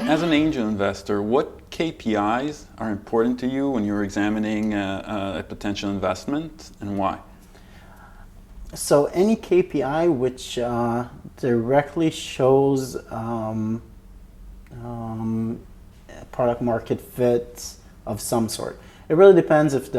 as an angel investor, what KPIs are important to you when you're examining a potential investment, and why? So any KPI which directly shows product market fit of some sort. It really depends if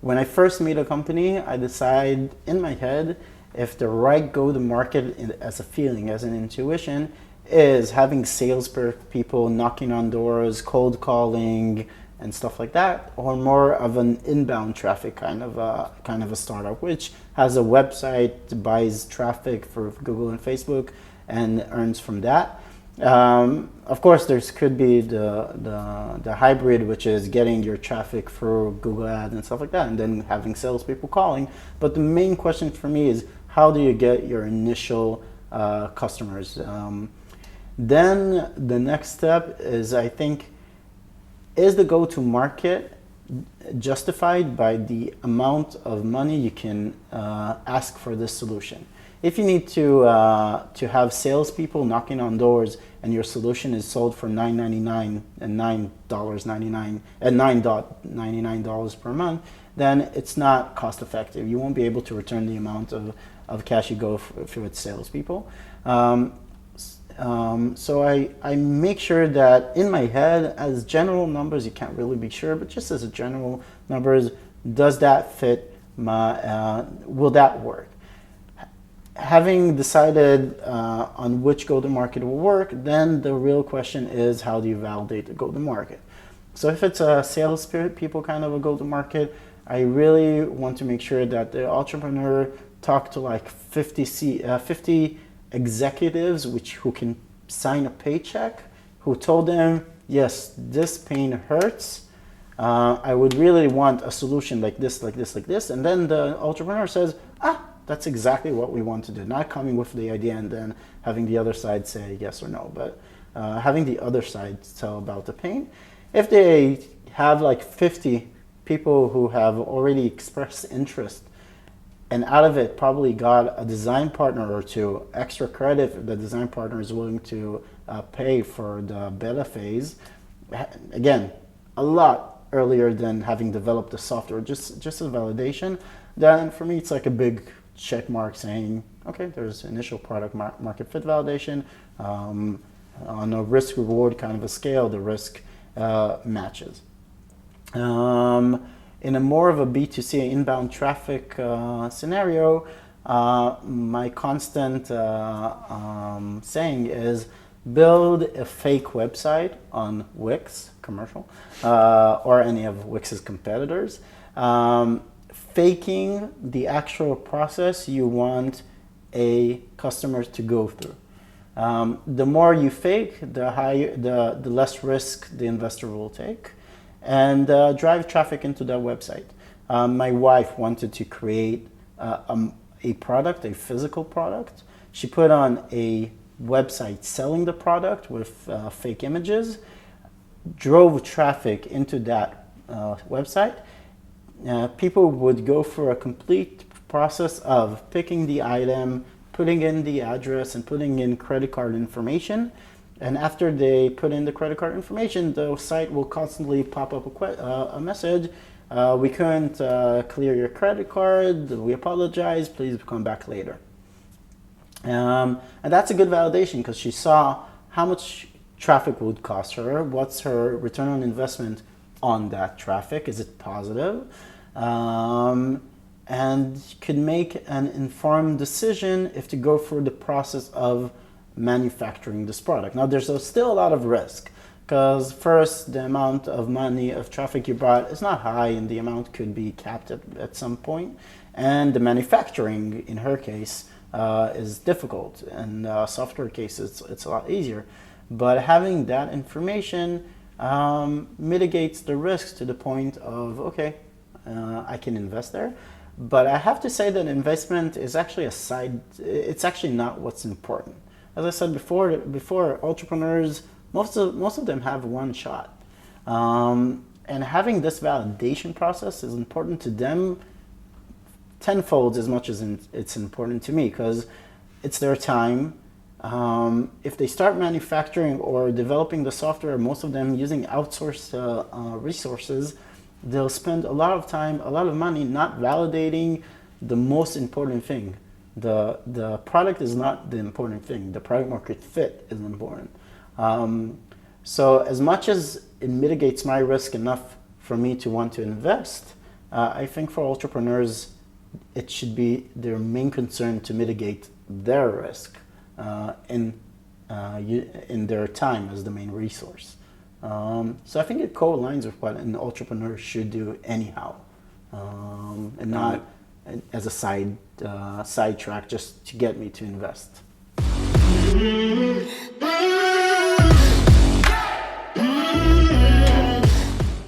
when I first meet a company, I decide in my head if the right go-to-market as a feeling, as an intuition, is having salespeople knocking on doors, cold calling, and stuff like that, or more of an inbound traffic kind of a startup, which has a website, buys traffic for Google and Facebook, and earns from that. Of course, there could be the hybrid, which is getting your traffic through Google Ads and stuff like that, and then having salespeople calling. But the main question for me is, how do you get your initial customers? Then the next step is, I think, is the go-to-market justified by the amount of money you can ask for this solution? If you need to have salespeople knocking on doors and your solution is sold for $9.99 and $9.99 and $9.99 per month, then it's not cost effective. You won't be able to return the amount of cash you go for with salespeople. So I make sure that in my head, as general numbers, you can't really be sure, but just as a general numbers, does that fit will that work? Having decided on which go-to-market will work, then the real question is, how do you validate the go-to-market? So if it's a sales people kind of a go-to-market, I really want to make sure that the entrepreneur talk to like 50 executives who can sign a paycheck, who told them, yes, this pain hurts. I would really want a solution like this, like this, like this. And then the entrepreneur says, that's exactly what we want to do. Not coming with the idea and then having the other side say yes or no, but having the other side tell about the pain. If they have like 50 people who have already expressed interest, and out of it probably got a design partner or two extra credit if the design partner is willing to pay for the beta phase, again, a lot earlier than having developed the software, just a validation, then for me it's like a big check mark saying, okay, there's initial product market fit validation. On a risk reward kind of a scale, the risk matches. In a more of a B2C inbound traffic scenario, my constant saying is build a fake website on Wix, commercial, or any of Wix's competitors, faking the actual process you want a customer to go through. The more you fake, the less risk the investor will take, and drive traffic into that website. My wife wanted to create a product, a physical product. She put on a website selling the product with fake images, drove traffic into that website. People would go through a complete process of picking the item, putting in the address, and putting in credit card information. And after they put in the credit card information, the site will constantly pop up a message. We couldn't clear your credit card. We apologize. Please come back later. And that's a good validation because she saw how much traffic would cost her. What's her return on investment on that traffic? Is it positive? And could make an informed decision if to go through the process of manufacturing this product. Now, there's still a lot of risk because first, the amount of money of traffic you brought is not high and the amount could be capped at some point. And the manufacturing, in her case, is difficult. In software cases, it's a lot easier. But having that information mitigates the risks to the point of, okay, I can invest there. But I have to say that investment is actually a side, it's actually not what's important. As I said before, entrepreneurs, most of them have one shot. And having this validation process is important to them tenfold as much as it's important to me because it's their time. If they start manufacturing or developing the software, most of them using outsourced resources, they'll spend a lot of time, a lot of money not validating the most important thing. The product is not the important thing. The product market fit is important. So as much as it mitigates my risk enough for me to want to invest, I think for entrepreneurs, it should be their main concern to mitigate their risk in their time as the main resource. So I think it co-aligns with what an entrepreneur should do anyhow, and not as a sidetrack just to get me to invest.